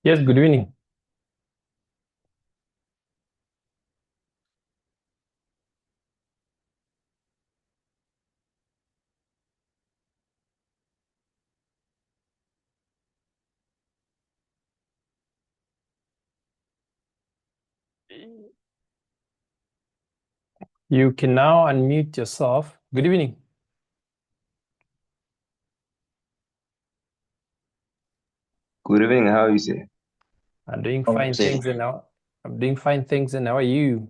Yes, good evening. You can now unmute yourself. Good evening. Good evening. How you say? I'm doing fine, thanks. I'm doing fine, thanks. And how are you?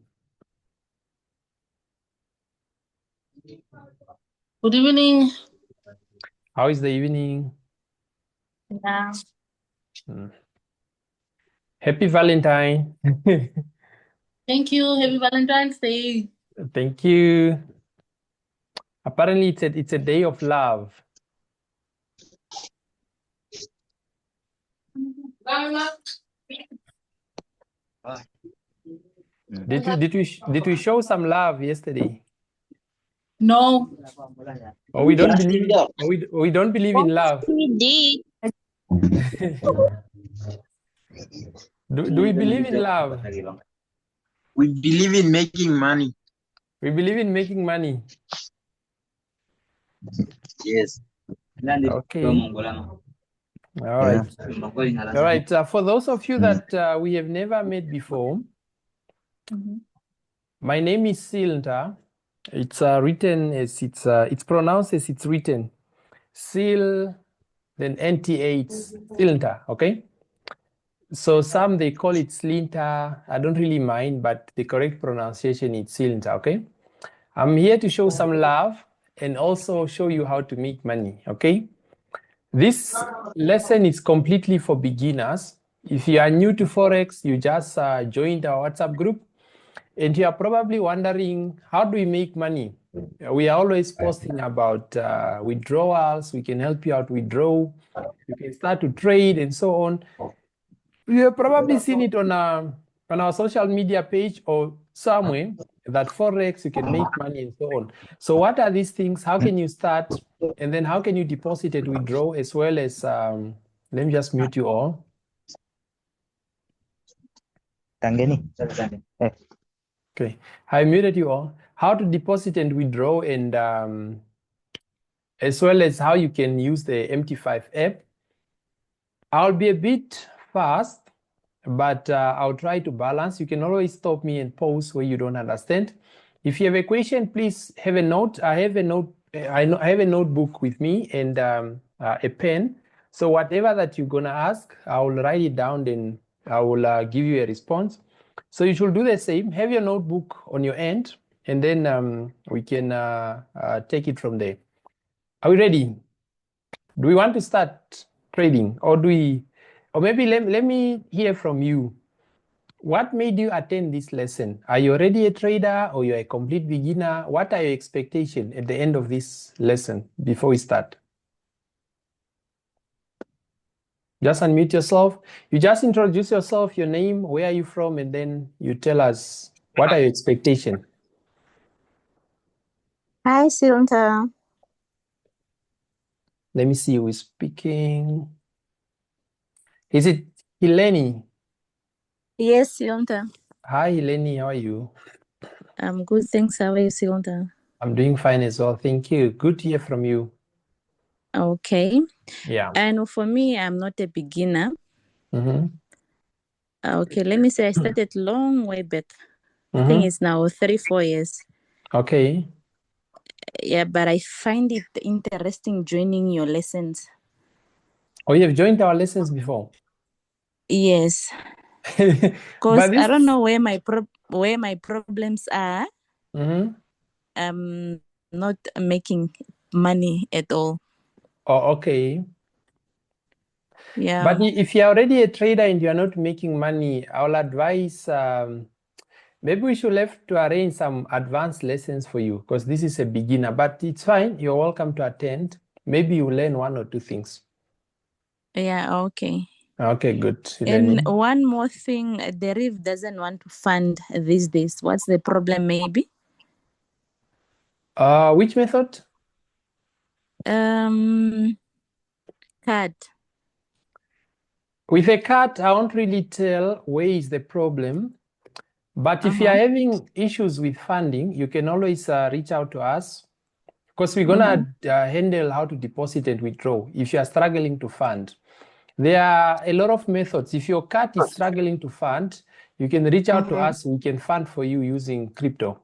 Good evening. How is the evening? Yeah. Hmm. Happy Valentine. Thank you. Happy Valentine's Day. Thank you. Apparently, it's a day of love. Did we show some love yesterday? No. Or we don't believe or we don't believe in love. We did. Do we believe in love? We believe in making money. We believe in making money. Yes. Okay. All right. All right. For those of you that we have never met before, my name is Silnta. It's written as it's pronounced as it's written. Sil, then NTH, Silnta. Okay. So some they call it Slinta. I don't really mind, but the correct pronunciation is Silnta. Okay. I'm here to show some love and also show you how to make money. Okay. This lesson is completely for beginners. If you are new to Forex, you just joined our WhatsApp group and you are probably wondering, how do we make money? We are always posting about withdrawals. We can help you out withdraw. You can start to trade and so on. You have probably seen it on our social media page or somewhere that Forex, you can make money and so on. So what are these things? How can you start? And then how can you deposit and withdraw as well as, let me just mute you all. Okay, I muted you all. How to deposit and withdraw and as well as how you can use the MT5 app. I'll be a bit fast, but I'll try to balance. You can always stop me and pause where you don't understand. If you have a question, please have a note. I have a note. I have a notebook with me and a pen. So whatever that you're gonna ask, I will write it down. Then I will give you a response. So you should do the same. Have your notebook on your end, and then we can take it from there. Are we ready? Do we want to start trading, or maybe let me hear from you. What made you attend this lesson? Are you already a trader or you're a complete beginner? What are your expectations at the end of this lesson before we start? Just unmute yourself. You just introduce yourself, your name, where are you from, and then you tell us what are your expectations. Hi, Silnta. Let me see who is speaking. Is it Heleni? Yes, Silnta. Hi, Heleni. How are you? I'm good. Thanks. How are you, Silnta? I'm doing fine as well. Thank you. Good to hear from you. Okay. Yeah. And for me, I'm not a beginner. Mm-hmm. Okay, let me say I started long way back. I Mm-hmm. think it's now 34 years. Okay. Yeah, but I find it interesting joining your lessons. Oh, you have joined our lessons before? Yes. But Because I this. don't know where my problems are. Mm-hmm. Not making money at all. Oh, okay. Yeah. But if you're already a trader and you're not making money, I'll advise maybe we should have to arrange some advanced lessons for you because this is a beginner, but it's fine. You're welcome to attend. Maybe you learn one or two things. Yeah, okay. Okay, good. And Eleni. one more thing, the RIF doesn't want to fund these days. What's the problem maybe? Which method? Card. With a cat, I won't really tell where is the problem. But if you are having issues with funding, you can always reach out to us, because we're gonna handle how to deposit and withdraw if you are struggling to fund. There are a lot of methods. If your cat is struggling to fund, you can reach out to us. We can fund for you using crypto.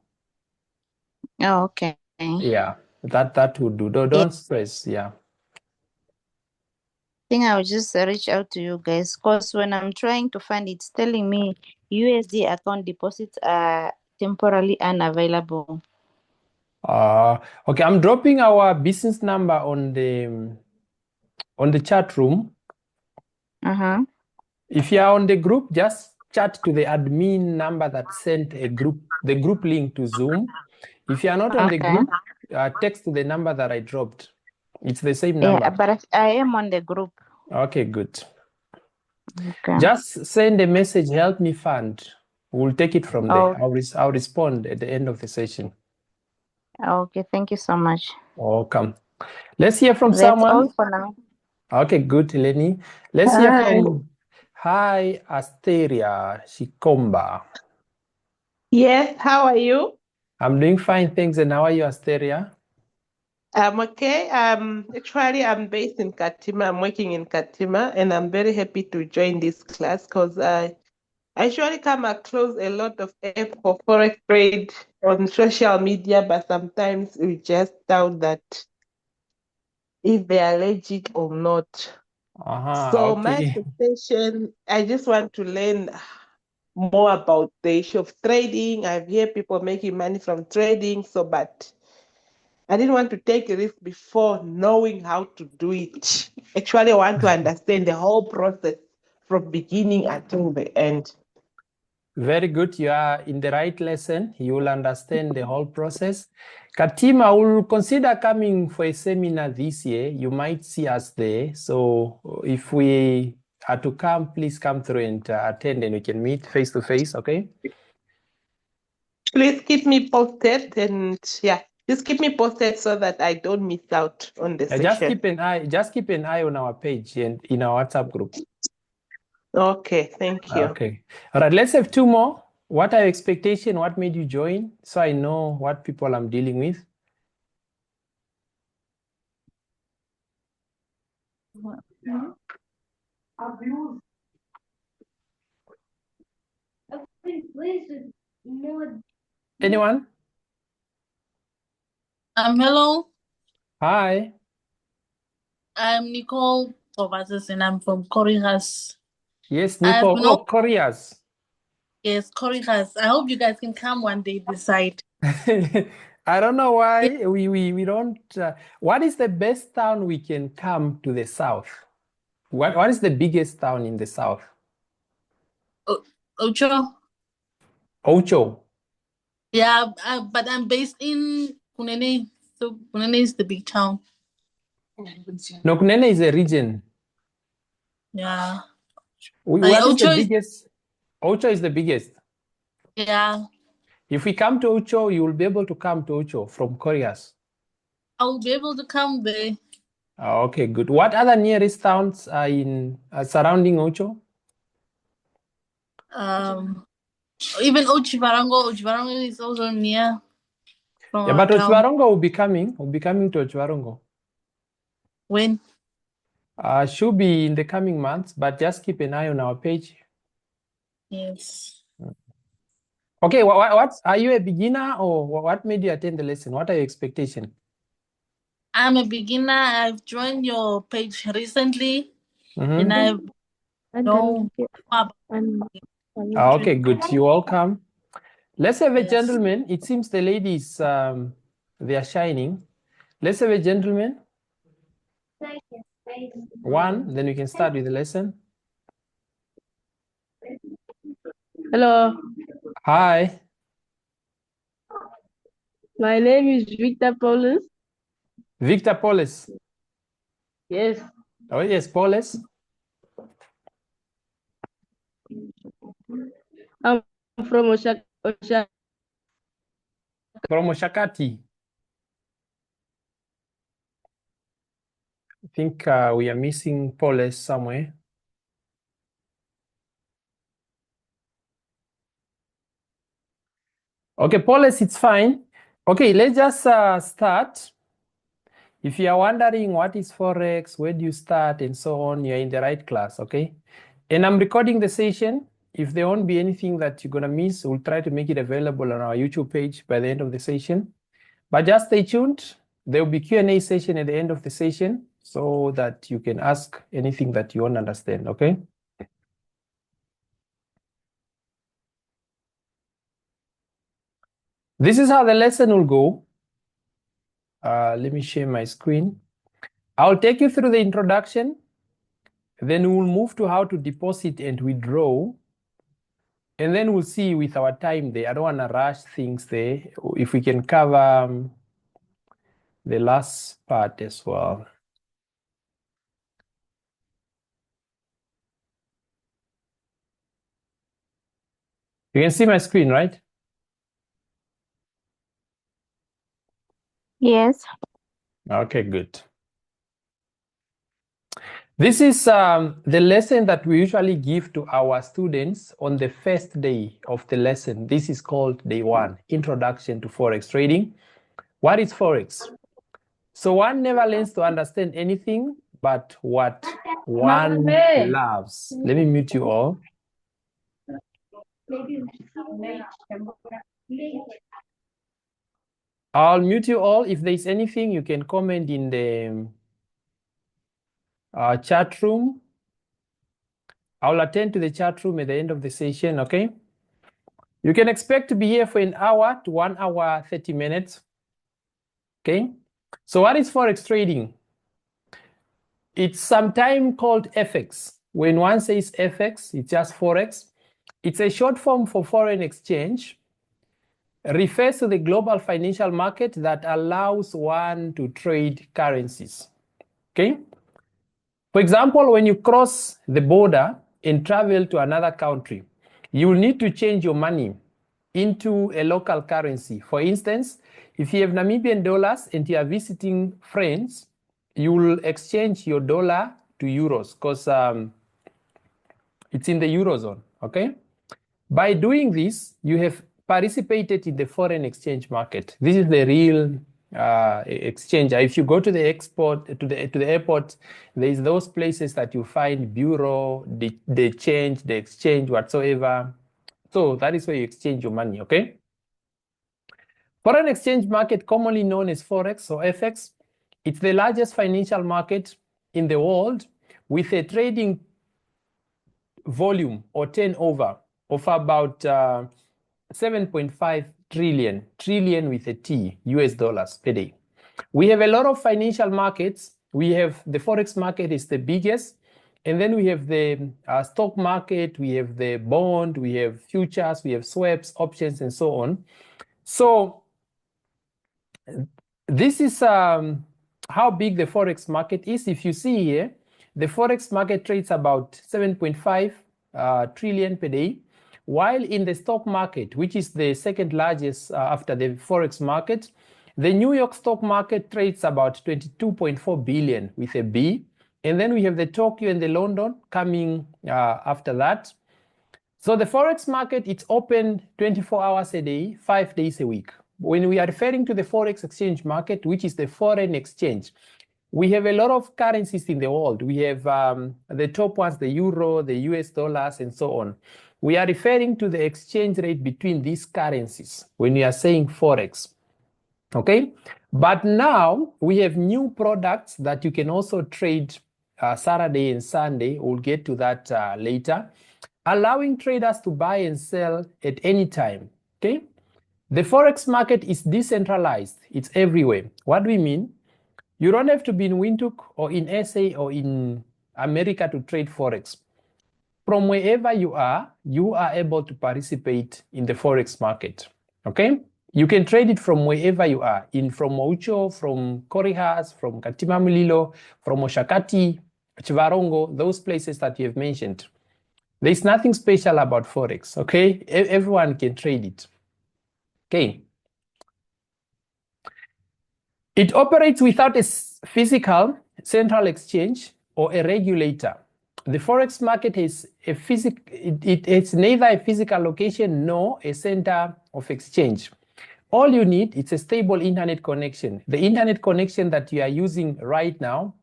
Oh, okay. Yeah, that would do. Don't stress. Yeah. I think I'll just reach out to you guys, because when I'm trying to find, it's telling me USD account deposits are temporarily unavailable. Okay, I'm dropping our business number on the chat room. If you are on the group, just chat to the admin number that sent the group link to Zoom. If you are not on the group, text to the number that I dropped. It's the same number. Yeah, but I am on the group. Okay, good. Okay. Just send a message, help me fund. We'll take it from there. I'll respond at the end of the session. Okay, thank you so much. Welcome. Let's hear from That's someone. all for now. Okay, good, Lenny. Let's hear from Asteria Shikomba. Yes, how are you? I'm doing fine, thanks. And how are you, Asteria? I'm okay. Actually, I'm based in Katima. I'm working in Katima, and I'm very happy to join this class because I actually come across a lot of app for forex trade on social media, but sometimes we just doubt that if they are legit or not. So my Okay. expectation, I just want to learn more about the issue of trading. I've heard people making money from trading, but I didn't want to take a risk before knowing how to do it. Actually, I want to understand the whole process from beginning until the end. Very good. You are in the right lesson. You will understand the whole process. Katima will consider coming for a seminar this year. You might see us there. So if we are to come, please come through and attend, and we can meet face to face, okay? Please keep me posted, and just keep me posted so that I don't miss out on the session. Just keep an eye on our page and in our WhatsApp group. Okay, thank you. Okay. All right, let's have two more. What are your expectations? What made you join? So I know what people I'm dealing with. Anyone? Hello. Hi. I'm Nicole Kovacs and I'm from Corihas. Yes, Nicole. Oh, Koreas. Yes, Corihas. I hope you guys can come one day this side. I don't know why we don't. What is the best town we can come to the south? What is the biggest town in the south? Ocho. Ocho. Yeah, but I'm based in Kunene. So Kunene is the big town. No, Kunene is a region. Yeah. What is Ocho the biggest? Ocho is the biggest. Yeah. If we come to Ocho, you will be able to come to Ocho from Koreas. I will be able to come there. Okay, good. What other nearest towns are in surrounding Ocho? Even Ochivarango. Ochivarango is also near from Yeah, our but town. Ochivarongo will be coming. We'll be coming to Ochivarongo. When? Should be in the coming months, but just keep an eye on our page. Yes. Okay, what are you a beginner, or what made you attend the lesson? What are your expectations? I'm a beginner. I've joined your page recently, and I've known about okay, good. You're welcome. Let's have a Yes. gentleman. It seems the ladies they are shining. Let's have a gentleman. One, then we can start with the lesson. Hello, Hi. my name is Victor Paulus. Victor Paulus. Yes, Oh, yes, Paulus. I'm from Oshak. From Oshakati. I think we are missing Paulus somewhere. Okay, Paulus, it's fine. Okay, let's just start. If you are wondering what is Forex, where do you start, and so on, you're in the right class, okay? And I'm recording the session. If there won't be anything that you're gonna miss, we'll try to make it available on our YouTube page by the end of the session. But just stay tuned. There will be Q&A session at the end of the session so that you can ask anything that you want to understand, okay? This is how the lesson will go. Let me share my screen. I'll take you through the introduction. Then we'll move to how to deposit and withdraw. And then we'll see with our time there. I don't want to rush things there. If we can cover the last part as well. You can see my screen, right? Yes. Okay, good. This is the lesson that we usually give to our students on the first day of the lesson. This is called day one, Introduction to Forex Trading. What is Forex? So one never learns to understand anything but what one loves. Let me mute you all. I'll mute you all. If there's anything, you can comment in the chat room. I'll attend to the chat room at the end of the session, okay? You can expect to be here for an hour to 1 hour, 30 minutes, okay? So what is Forex trading? It's sometimes called FX. When one says FX, it's just Forex. It's a short form for foreign exchange. It refers to the global financial market that allows one to trade currencies, okay? For example, when you cross the border and travel to another country, you will need to change your money into a local currency. For instance, if you have Namibian dollars and you are visiting friends, you will exchange your dollar to euros because it's in the Eurozone, okay? By doing this, you have participated in the foreign exchange market. This is the real exchange. If you go to the airport, there's those places that you find bureau, the change, the exchange, whatsoever. So that is where you exchange your money, okay? Foreign exchange market, commonly known as Forex or FX, it's the largest financial market in the world with a trading volume or turnover of about 7.5 trillion with a T, US dollars per day. We have a lot of financial markets. We have the Forex market is the biggest. And then we have the stock market, we have the bond, we have futures, we have swaps, options, and so on. So this is how big the Forex market is. If you see here, the Forex market trades about 7.5 trillion per day, while in the stock market, which is the second largest after the Forex market, the New York stock market trades about 22.4 billion with a B. And then we have the Tokyo and the London coming after that. So the Forex market, it's open 24 hours a day, 5 days a week. When we are referring to the Forex exchange market, which is the foreign exchange, we have a lot of currencies in the world. We have the top ones, the euro, the US dollars, and so on. We are referring to the exchange rate between these currencies when we are saying Forex, okay? But now we have new products that you can also trade Saturday and Sunday. We'll get to that later, allowing traders to buy and sell at any time, okay? The Forex market is decentralized. It's everywhere. What do we mean? You don't have to be in Windhoek or in SA or in America to trade Forex. From wherever you are able to participate in the Forex market, okay? You can trade it from wherever you are, from Maucho, from Korihas, from Katima Mulilo, from Oshakati, Chivarongo, those places that you have mentioned. There's nothing special about Forex, okay? Everyone can trade it, okay? It operates without a physical central exchange or a regulator. the Forex market is it's neither a physical location nor a center of exchange. All you need is a stable internet connection. The internet connection that you are using right now,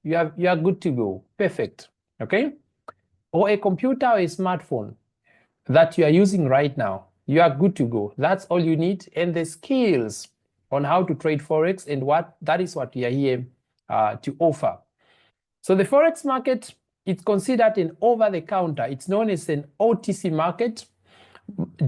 you are good to go. Perfect. Okay? Or a computer or a smartphone that you are using right now, you are good to go. That's all you need. And the skills on how to trade Forex, and that is what we are here to offer. So the Forex market, it's considered an over-the-counter. It's known as an OTC market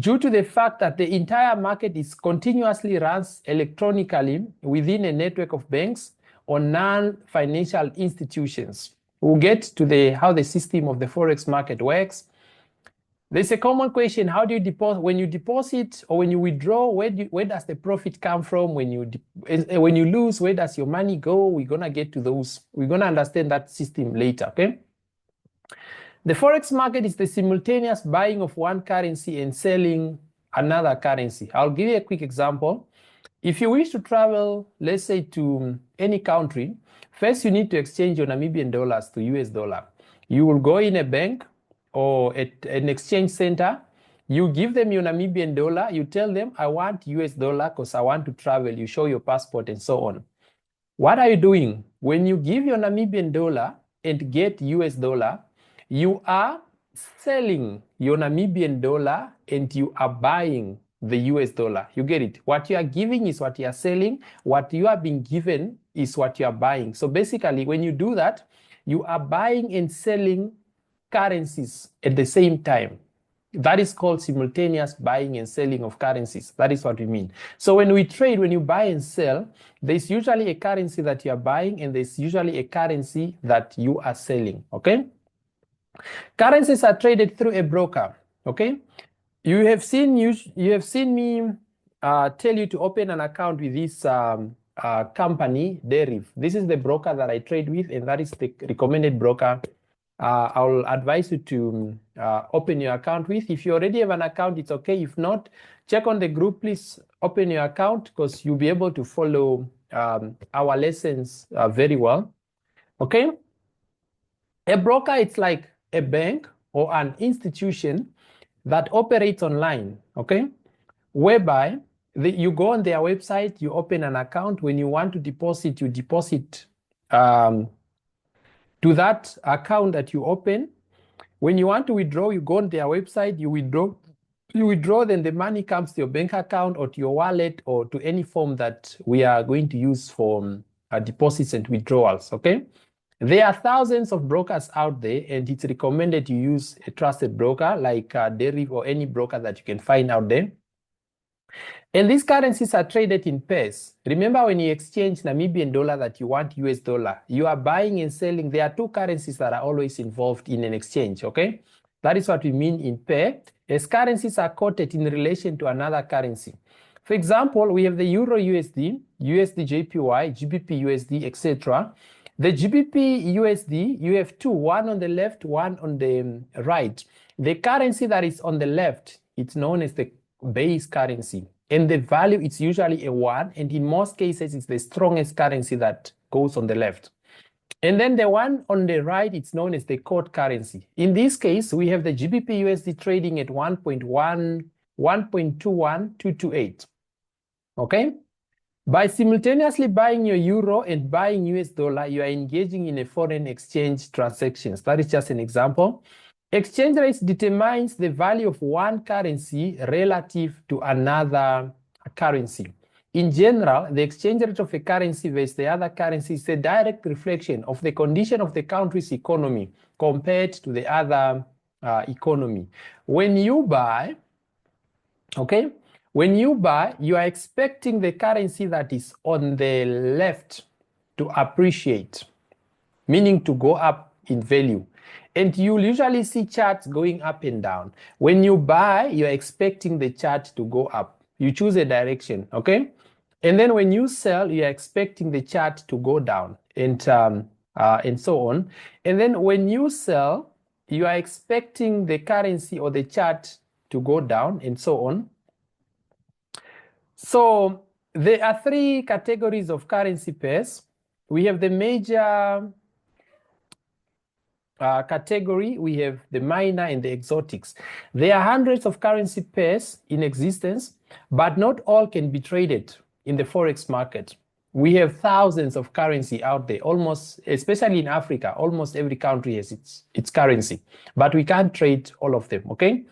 due to the fact that the entire market is continuously runs electronically within a network of banks or non-financial institutions. We'll get to how the system of the Forex market works. There's a common question: how do you deposit? When you deposit or when you withdraw, where does the profit come from? When you lose, where does your money go? We're gonna get to those. We're gonna understand that system later. Okay. The Forex market is the simultaneous buying of one currency and selling another currency. I'll give you a quick example. If you wish to travel, let's say to any country, first you need to exchange your Namibian dollars to US dollar. You will go in a bank or at an exchange center, you give them your Namibian dollar, you tell them, I want US dollar because I want to travel, you show your passport and so on. What are you doing? When you give your Namibian dollar and get US dollar, you are selling your Namibian dollar and you are buying the US dollar. You get it? What you are giving is what you are selling. What you are being given is what you are buying. So basically, when you do that, you are buying and selling currencies at the same time. That is called simultaneous buying and selling of currencies. That is what we mean. So when we trade, when you buy and sell, there's usually a currency that you are buying and there's usually a currency that you are selling. Okay? Currencies are traded through a broker. Okay? You have seen me tell you to open an account with this company, Deriv. This is the broker that I trade with, and that is the recommended broker I'll advise you to open your account with. If you already have an account, it's okay. If not, check on the group. Please open your account because you'll be able to follow our lessons very well. Okay? A broker, it's like a bank or an institution that operates online, okay? Whereby you go on their website, you open an account. When you want to deposit, you deposit to that account that you open. When you want to withdraw, you go on their website, you withdraw, then the money comes to your bank account or to your wallet or to any form that we are going to use for deposits and withdrawals, okay? There are thousands of brokers out there, and it's recommended you use a trusted broker like Deriv or any broker that you can find out there. And these currencies are traded in pairs. Remember, when you exchange Namibian dollar that you want US dollar, you are buying and selling. There are two currencies that are always involved in an exchange, okay? That is what we mean in pair, as currencies are quoted in relation to another currency. For example, we have the Euro USD, USD JPY, GBP USD, etc. The GBP USD, you have two, one on the left, one on the right. The currency that is on the left, it's known as the base currency. And the value, it's usually a 1. And in most cases, it's the strongest currency that goes on the left. And then the one on the right, it's known as the quote currency. In this case, we have the GBP USD trading at 1.21228. Okay? By simultaneously buying your euro and buying US dollar, you are engaging in a foreign exchange transactions. That is just an example. Exchange rates determines the value of one currency relative to another currency. In general, the exchange rate of a currency versus the other currency is a direct reflection of the condition of the country's economy compared to the other economy. When you buy, okay, when you buy, you are expecting the currency that is on the left to appreciate, meaning to go up in value. And you'll usually see charts going up and down. When you buy, you're expecting the chart to go up. You choose a direction, okay? And then when you sell, you're expecting the chart to go down and so on. And then when you sell, you are expecting the currency or the chart to go down and so on. So there are three categories of currency pairs. We have the major category, we have the minor and the exotics. There are hundreds of currency pairs in existence, but not all can be traded in the Forex market. We have thousands of currency out there, almost, especially in Africa, almost every country has its currency, but we can't trade all of them, okay?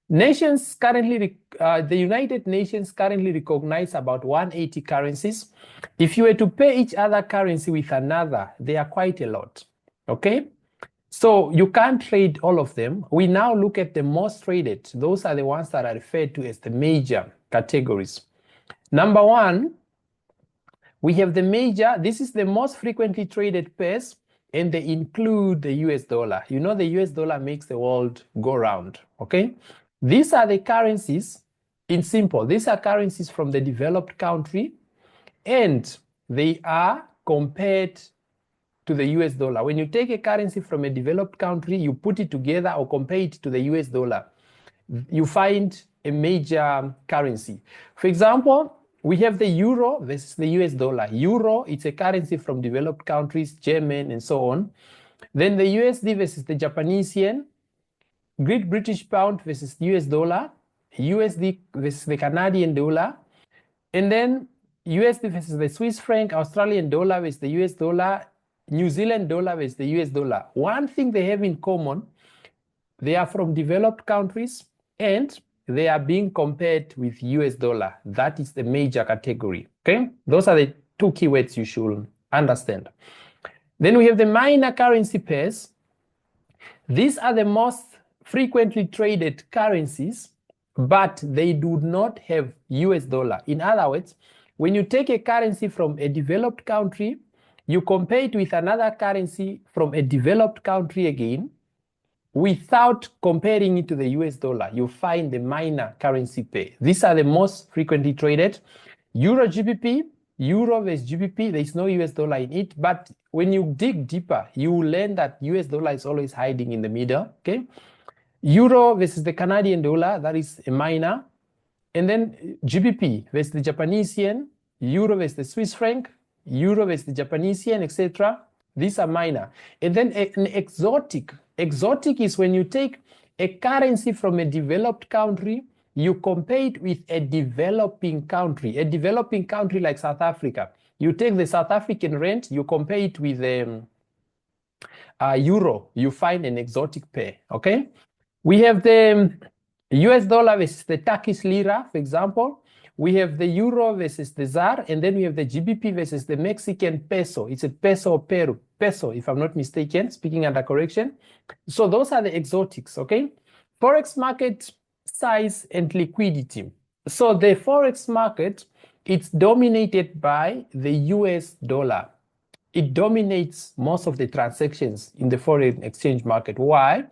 Nations currently, the United Nations currently recognize about 180 currencies. If you were to pay each other currency with another, they are quite a lot, okay? So you can't trade all of them. We now look at the most traded. Those are the ones that are referred to as the major categories. Number one, we have the major, this is the most frequently traded pairs, and they include the US dollar. You know, the US dollar makes the world go round, okay? These are the currencies, in simple, these are currencies from the developed country, and they are compared to the US dollar. When you take a currency from a developed country, you put it together or compare it to the US dollar, you find a major currency. For example, we have the euro versus the US dollar. Euro, it's a currency from developed countries, German and so on. Then the USD versus the Japanese yen, Great British pound versus US dollar, USD versus the Canadian dollar, and then USD versus the Swiss franc, Australian dollar versus the US dollar, New Zealand dollar versus the US dollar. One thing they have in common, they are from developed countries and they are being compared with US dollar. That is the major category, okay? Those are the two keywords you should understand. Then we have the minor currency pairs. These are the most frequently traded currencies, but they do not have US dollar. In other words, when you take a currency from a developed country, you compare it with another currency from a developed country again, without comparing it to the US dollar, you find the minor currency pair. These are the most frequently traded. Euro GBP, Euro versus GBP, there is no US dollar in it, but when you dig deeper, you will learn that US dollar is always hiding in the middle, okay? Euro versus the Canadian dollar, that is a minor. And then GBP versus the Japanese yen, Euro versus the Swiss franc, Euro versus the Japanese yen, etc. These are minor. And then an exotic. Exotic is when you take a currency from a developed country, you compare it with a developing country like South Africa. You take the South African rand, you compare it with euro, you find an exotic pair, okay? We have the US dollar versus the Turkish lira, for example. We have the euro versus the ZAR, and then we have the GBP versus the Mexican peso. It's a peso or peso, if I'm not mistaken, speaking under correction. So those are the exotics, okay? Forex market size and liquidity. So the Forex market, it's dominated by the US dollar. It dominates most of the transactions in the foreign exchange market. Why?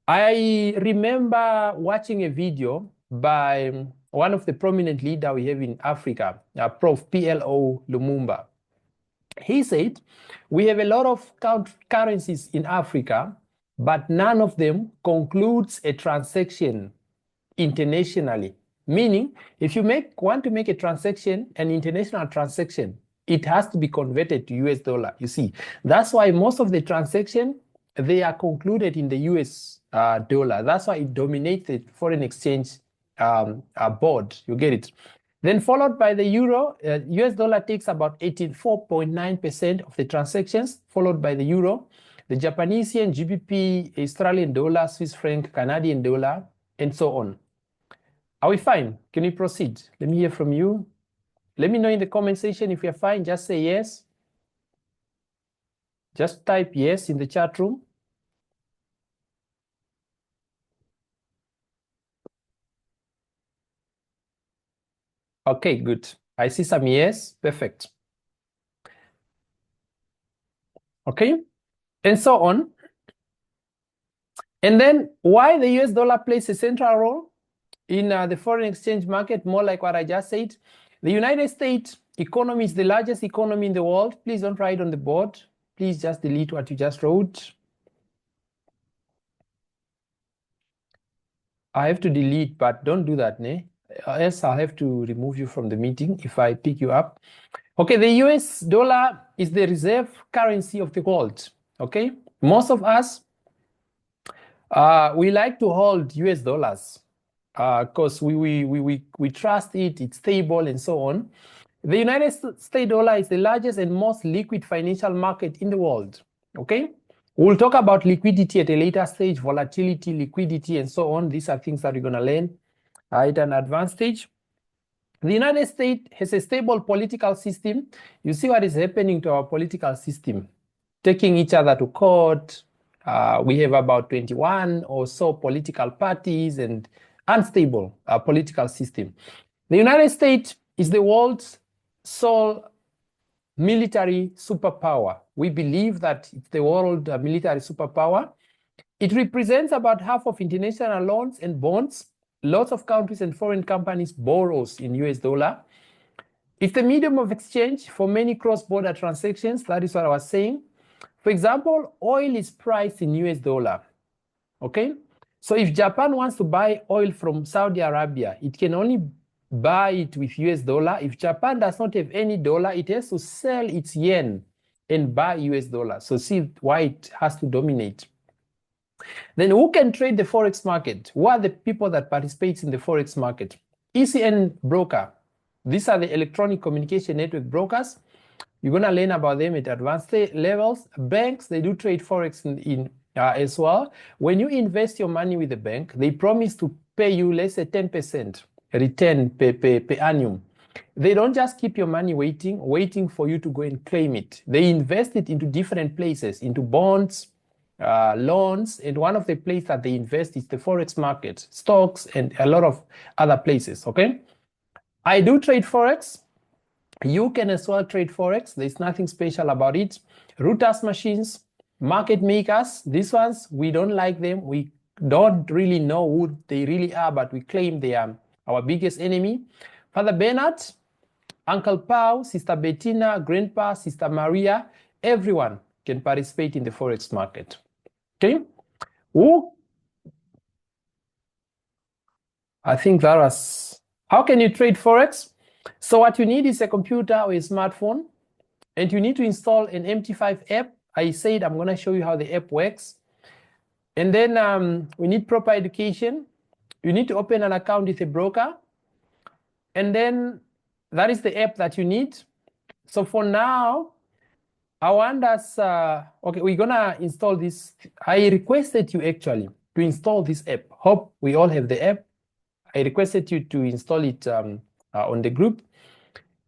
I remember watching a video by one of the prominent leaders we have in Africa, Prof. PLO Lumumba. He said, we have a lot of currencies in Africa, but none of them concludes a transaction internationally. Meaning, if you want to make a transaction, an international transaction, it has to be converted to US dollar, you see. That's why most of the transactions, they are concluded in the US dollar. That's why it dominates the foreign exchange board, you get it. Then followed by the euro, US dollar takes about 84.9% of the transactions, followed by the euro, the Japanese yen, GBP, Australian dollar, Swiss franc, Canadian dollar, and so on. Are we fine? Can we proceed? Let me hear from you. Let me know in the comment section if you're fine. Just say yes. Just type yes in the chat room. Okay, good. I see some yes. Perfect. Okay, and so on. And then why the US dollar plays a central role in the foreign exchange market, more like what I just said. The United States economy is the largest economy in the world. Please don't write on the board. Please just delete what you just wrote. I have to delete, but don't do that, ne? Else I'll have to remove you from the meeting if I pick you up. Okay, the US dollar is the reserve currency of the world, okay? Most of us, We like to hold US dollars because we trust it, it's stable and so on. The United States dollar is the largest and most liquid financial market in the world, okay? We'll talk about liquidity at a later stage, volatility, liquidity, and so on. These are things that we're going to learn at an advanced stage. The United States has a stable political system. You see what is happening to our political system, taking each other to court. We have about 21 or so political parties and unstable political system. The United States is the world's sole military superpower. We believe that it's the world military superpower. It represents about half of international loans and bonds. Lots of countries and foreign companies borrows in US dollar. It's the medium of exchange for many cross-border transactions. That is what I was saying. For example, oil is priced in US dollar, okay? So if Japan wants to buy oil from Saudi Arabia, it can only buy it with US dollar. If Japan does not have any dollar, it has to sell its yen and buy US dollar. So see why it has to dominate. Then who can trade the Forex market? Who are the people that participate in the Forex market? ECN broker. These are the electronic communication network brokers. You're going to learn about them at advanced levels. Banks, they do trade Forex as well. When you invest your money with the bank, they promise to pay you, let's say, 10% return per annum. They don't just keep your money waiting for you to go and claim it. They invest it into different places, into bonds, loans, and one of the places that they invest is the Forex market, stocks, and a lot of other places, okay? I do trade Forex. You can as well trade Forex. There's nothing special about it. Routers machines, market makers, these ones, we don't like them. We don't really know who they really are, but we claim they are our biggest enemy. Father Bernard, Uncle Pau, Sister Bettina, Grandpa, Sister Maria, everyone can participate in the Forex market. Okay? Who? I think that was... How can you trade Forex? So what you need is a computer or a smartphone, and you need to install an MT5 app. I said I'm going to show you how the app works. And then we need proper education. You need to open an account with a broker. And then that is the app that you need. So for now, I want us, okay, we're going to install this. I requested you actually to install this app. Hope we all have the app. I requested you to install it on the group.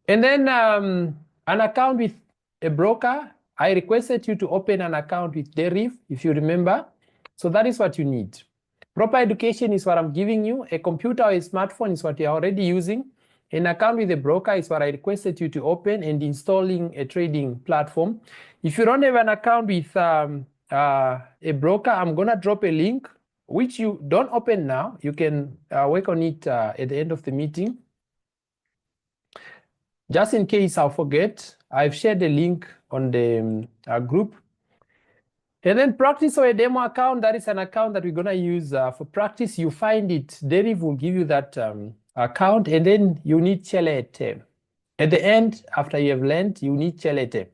And then an account with a broker. I requested you to open an account with Deriv, if you remember. So that is what you need. Proper education is what I'm giving you. A computer or a smartphone is what you're already using. An account with a broker is what I requested you to open, and installing a trading platform. If you don't have an account with a broker, I'm going to drop a link, which you don't open now. You can work on it at the end of the meeting. Just in case I'll forget, I've shared the link on the group. And then practice or a demo account, that is an account that we're going to use for practice. You find it, Deriv will give you that account, and then you need Chelete. At the end, after you have learned, you need Chelete.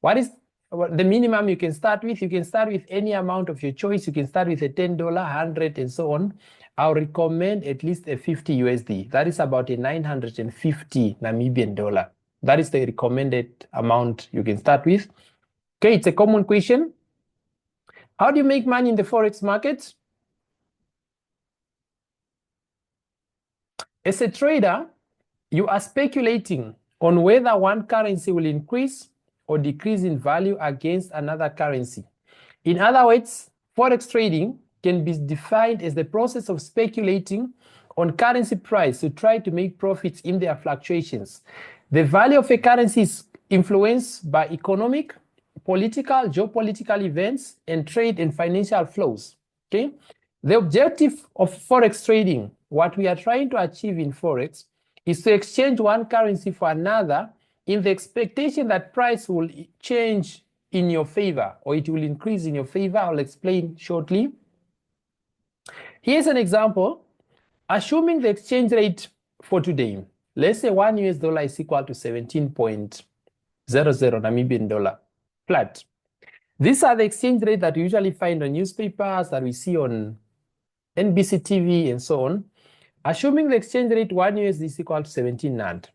What is the minimum you can start with? You can start with any amount of your choice. You can start with a $10, $100, and so on. I'll recommend at least a 50 USD. That is about a 950 Namibian dollar. That is the recommended amount you can start with. Okay, it's a common question. How do you make money in the Forex market? As a trader, you are speculating on whether one currency will increase or decrease in value against another currency. In other words, Forex trading can be defined as the process of speculating on currency price to try to make profits in their fluctuations. The value of a currency is influenced by economic, political, geopolitical events, and trade and financial flows. Okay? The objective of Forex trading, what we are trying to achieve in Forex, is to exchange one currency for another in the expectation that price will change in your favor, or it will increase in your favor. I'll explain shortly. Here's an example. Assuming the exchange rate for today, let's say $1 is equal to 17.00 Namibian dollar, flat. These are the exchange rates that you usually find on newspapers, that we see on NBC TV and so on. Assuming the exchange rate 1 USD is equal to 17 Rand.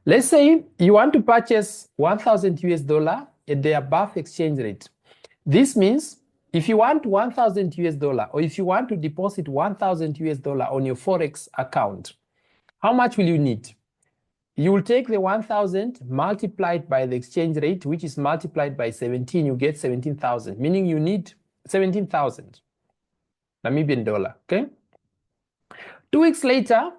Let's say you want to purchase 1,000 US dollar at the above exchange rate. This means if you want 1,000 US dollar, or if you want to deposit 1,000 US dollar on your Forex account, how much will you need? You will take the 1,000 multiplied by the exchange rate, which is multiplied by 17, you get 17,000, meaning you need 17,000 Namibian dollar, okay? 2 weeks later,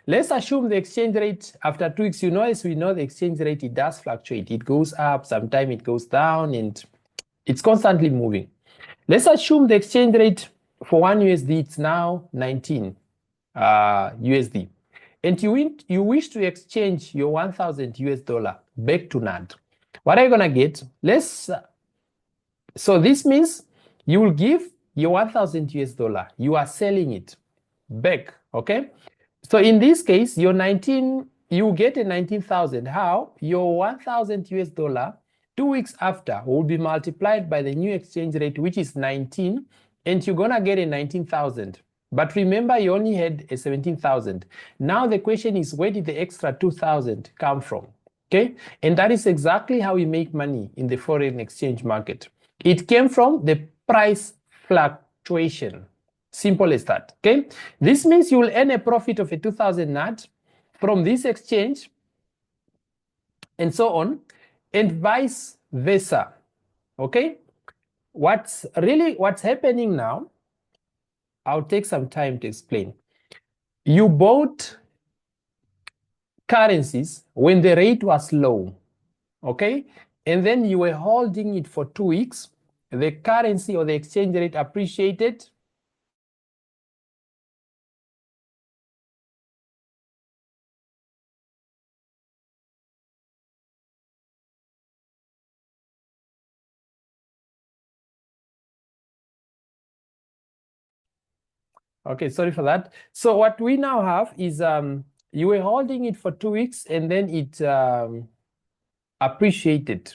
let's assume the exchange rate after 2 weeks, as we know the exchange rate, it does fluctuate. It goes up, sometimes it goes down, and it's constantly moving. Let's assume the exchange rate for 1 USD, it's now 19 USD. And you wish to exchange your 1,000 US dollar back to Rand. What are you going to get? So this means you will give your 1,000 US dollar. You are selling it back, okay? So in this case, you get a 19,000. How? Your 1,000 US dollar 2 weeks after will be multiplied by the new exchange rate, which is 19, and you're going to get a 19,000. But remember, you only had a 17,000. Now the question is, where did the extra 2,000 come from? Okay, and that is exactly how we make money in the foreign exchange market. It came from the price fluctuation. Simple as that. Okay, this means you will earn a profit of a 2,000 Rand from this exchange, and so on, and vice versa. Okay, what's happening now? I'll take some time to explain. You bought currencies when the rate was low, okay? And then you were holding it for 2 weeks. The currency or the exchange rate appreciated. Okay, sorry for that. So what we now have is you were holding it for 2 weeks and then it appreciated.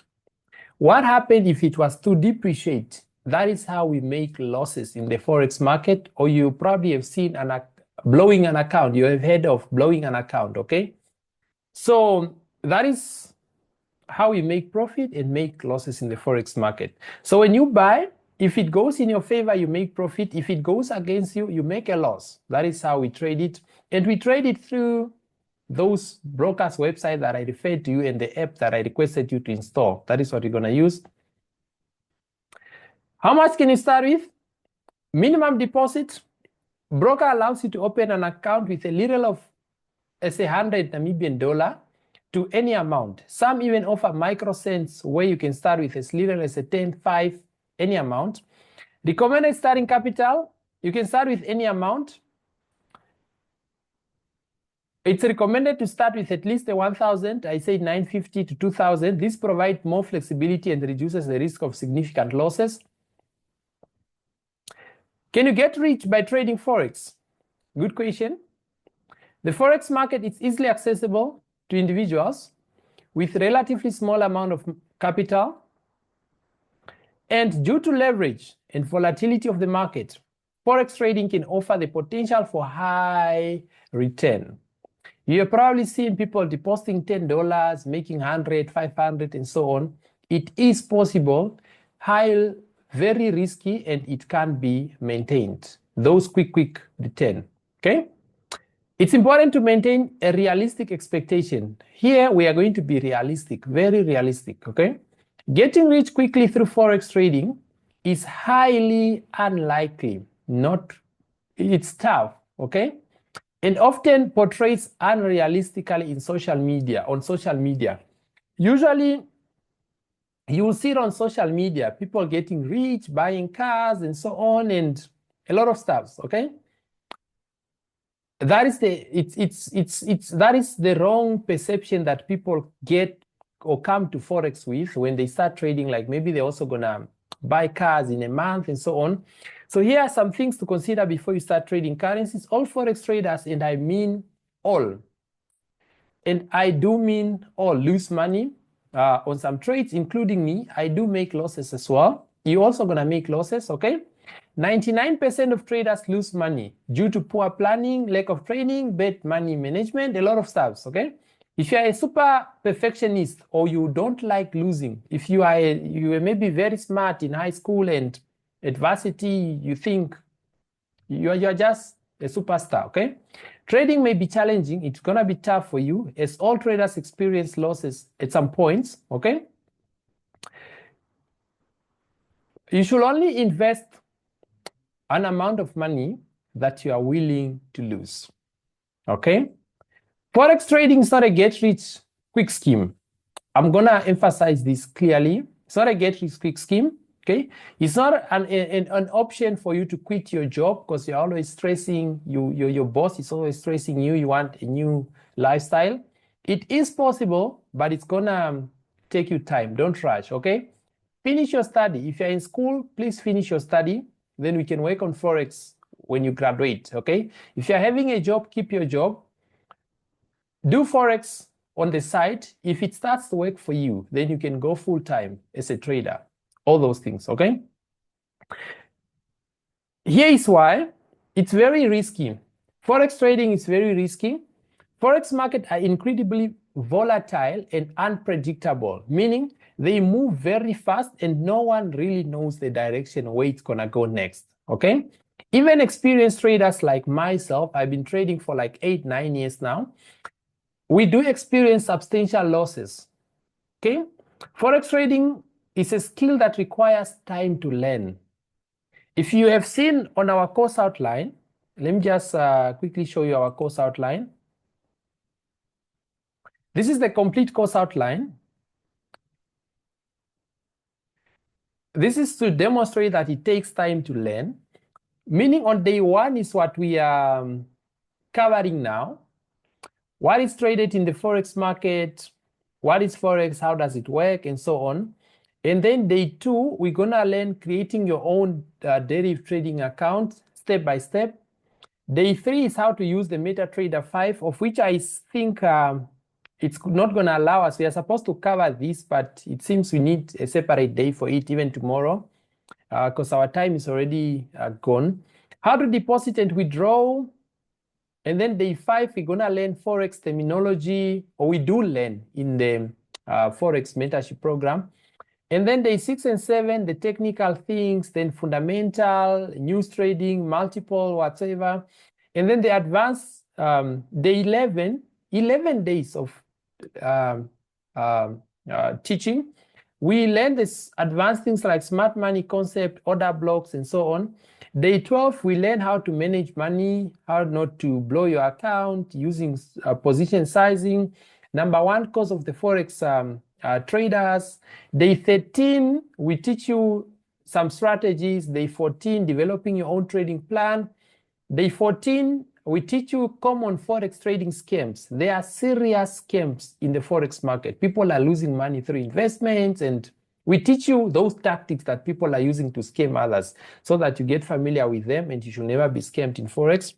What happened if it was to depreciate? That is how we make losses in the Forex market, or you probably have seen blowing an account. You have heard of blowing an account, okay? So that is how we make profit and make losses in the Forex market. So when you buy, if it goes in your favor, you make profit. If it goes against you, you make a loss. That is how we trade it. And we trade it through those brokers' websites that I referred to you and the app that I requested you to install. That is what you're going to use. How much can you start with? Minimum deposit. Broker allows you to open an account with a little of, let's say, 100 Namibian dollar to any amount. Some even offer microcents where you can start with as little as a 10, 5, any amount. Recommended starting capital, you can start with any amount. It's recommended to start with at least a 1,000, I say 950 to 2,000. This provides more flexibility and reduces the risk of significant losses. Can you get rich by trading Forex? Good question. The Forex market is easily accessible to individuals with relatively small amount of capital. And due to leverage and volatility of the market, Forex trading can offer the potential for high return. You have probably seen people depositing $10, making 100, 500, and so on. It is possible, very risky, and it can be maintained. Those quick return, okay? It's important to maintain a realistic expectation. Here, we are going to be realistic, very realistic, okay? Getting rich quickly through Forex trading is highly unlikely. It's tough, okay? And often portrays unrealistically on social media. Usually, you will see it on social media, people getting rich, buying cars, and so on, and a lot of stuff, okay? That is the wrong perception that people get or come to Forex with when they start trading. Like maybe they're also gonna buy cars in a month and so on. So here are some things to consider before you start trading currencies. All Forex traders, and I mean all, and I do mean all, lose money. on some trades, including me. I do make losses as well. You're also going to make losses, okay? 99% of traders lose money due to poor planning, lack of training, bad money management, a lot of stuff, okay? If you are a super perfectionist or you don't like losing, if you are maybe very smart in high school and at varsity, you think you're just a superstar, okay? Trading may be challenging. It's going to be tough for you, as all traders experience losses at some points, okay? You should only invest an amount of money that you are willing to lose, okay? Forex trading is not a get-rich quick scheme. I'm going to emphasize this clearly. It's not a get-rich quick scheme, okay? It's not an option for you to quit your job because you're always stressing, your boss is always stressing you, you want a new lifestyle. It is possible, but it's going to take you time. Don't rush, okay? Finish your study. If you're in school, please finish your study. Then we can work on Forex when you graduate, okay? If you're having a job, keep your job. Do Forex on the side. If it starts to work for you, then you can go full-time as a trader. All those things, okay? Here is why it's very risky. Forex trading is very risky. Forex markets are incredibly volatile and unpredictable, meaning they move very fast and no one really knows the direction where it's gonna go next, okay? Even experienced traders like myself, I've been trading for like 8-9 years now, we do experience substantial losses, okay? Forex trading is a skill that requires time to learn. If you have seen on our course outline, let me just quickly show you our course outline. This is the complete course outline. This is to demonstrate that it takes time to learn. Meaning on day one is what we are covering now. What is traded in the Forex market? What is Forex? How does it work? And so on. And then day two, we're going to learn creating your own derivative trading account step by step. Day three is how to use the MetaTrader 5, of which I think it's not going to allow us. We are supposed to cover this, but it seems we need a separate day for it, even tomorrow, because our time is already gone. How to deposit and withdraw. And then day 5, we're going to learn Forex terminology, or we do learn in the Forex mentorship program. And then day 6 and 7, the technical things, then fundamental, news trading, multiple, whatever. And then the advanced, day 11 days of teaching. We learn this advanced things like smart money concept, order blocks, and so on. Day 12, we learn how to manage money, how not to blow your account using position sizing. Number 1 cause of the Forex traders. Day 13, we teach you some strategies. Day 14, developing your own trading plan. Day 14, we teach you common Forex trading scams. There are serious scams in the Forex market. People are losing money through investments, and we teach you those tactics that people are using to scam others so that you get familiar with them and you should never be scammed in Forex.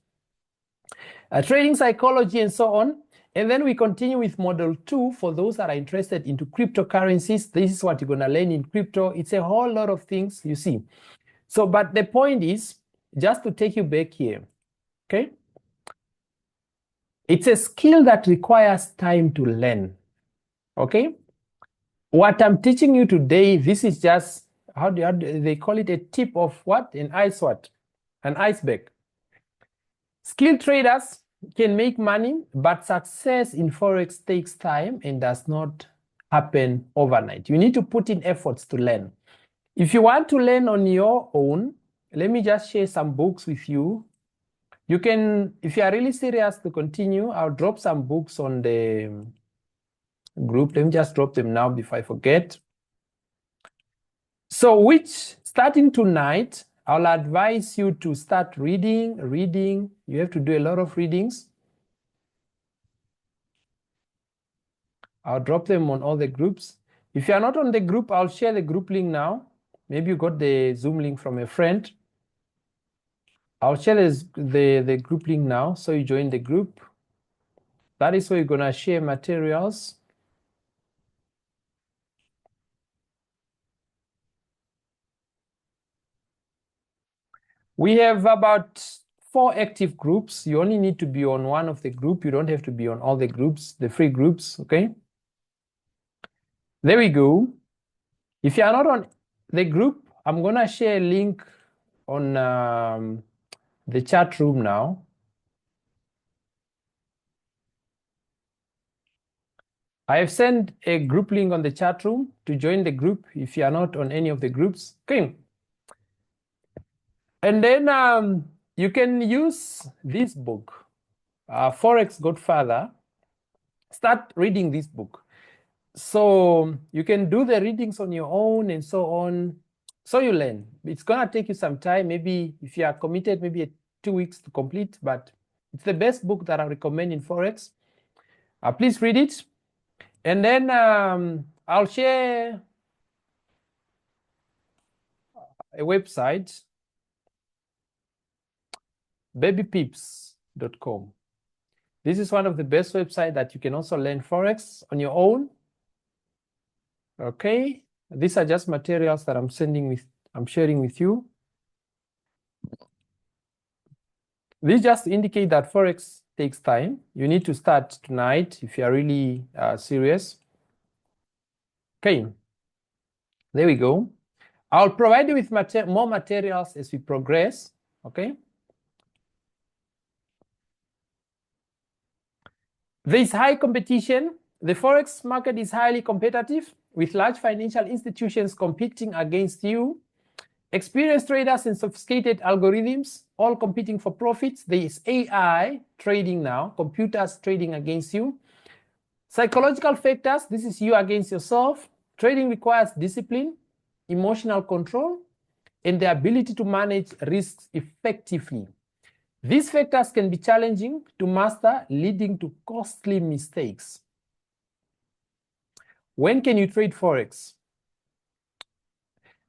Trading psychology and so on. And then we continue with model 2 for those that are interested into cryptocurrencies. This is what you're going to learn in crypto. It's a whole lot of things, you see. So, but the point is, just to take you back here, okay? It's a skill that requires time to learn, okay? What I'm teaching you today, this is just, how do they call it, a tip of what? An iceberg. Skilled traders can make money, but success in Forex takes time and does not happen overnight. You need to put in efforts to learn. If you want to learn on your own, let me just share some books with you. You can, if you are really serious to continue, I'll drop some books on the group. Let me just drop them now before I forget. So starting tonight, I'll advise you to start reading. You have to do a lot of readings. I'll drop them on all the groups. If you are not on the group, I'll share the group link now. Maybe you got the Zoom link from a friend. I'll share the group link now, so you join the group. That is where you're going to share materials. We have about 4 active groups. You only need to be on one of the group. You don't have to be on all the groups, the free groups, okay? There we go. If you are not on the group, I'm going to share a link on the chat room now. I have sent a group link on the chat room to join the group if you are not on any of the groups. Okay. And then you can use this book, Forex Godfather. Start reading this book. So you can do the readings on your own and so on. So you learn. It's going to take you some time. Maybe if you are committed, maybe 2 weeks to complete. But it's the best book that I recommend in Forex. Please read it. And then I'll share a website, babypips.com. This is one of the best websites that you can also learn Forex on your own. Okay, these are just materials that I'm sharing with you. These just indicate that Forex takes time. You need to start tonight if you are really serious. Okay, there we go. I'll provide you with more materials as we progress. Okay. There is high competition. The Forex market is highly competitive with large financial institutions competing against you. Experienced traders and sophisticated algorithms all competing for profits. There is AI trading now, computers trading against you. Psychological factors, this is you against yourself. Trading requires discipline, emotional control, and the ability to manage risks effectively. These factors can be challenging to master, leading to costly mistakes. When can you trade Forex?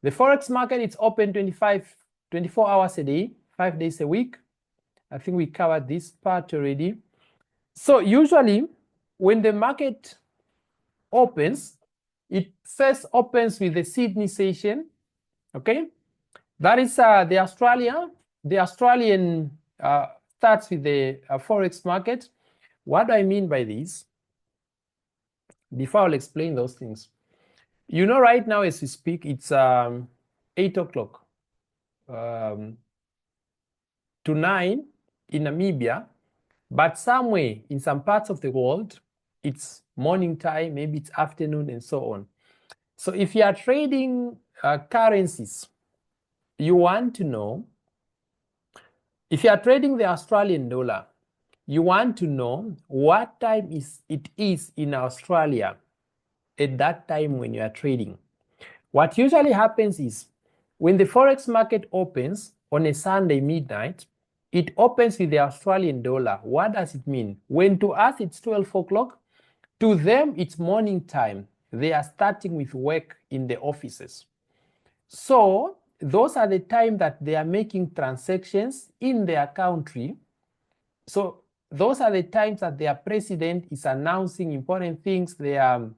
The Forex market is open 24 hours a day, 5 days a week. I think we covered this part already. So usually when the market opens, it first opens with the Sydney session, okay? That is the Australian starts with the Forex market. What do I mean by this? Before I'll explain those things. You know, right now as we speak, it's 8 o'clock to 9 in Namibia, but somewhere in some parts of the world, it's morning time, maybe it's afternoon and so on. So if you are trading currencies, you want to know, if you are trading the Australian dollar, you want to know what time it is in Australia at that time when you are trading. What usually happens is when the Forex market opens on a Sunday midnight, it opens with the Australian dollar. What does it mean? When to us it's 12 o'clock, to them it's morning time. They are starting with work in the offices. So those are the time that they are making transactions in their country. So those are the times that their president is announcing important things. Their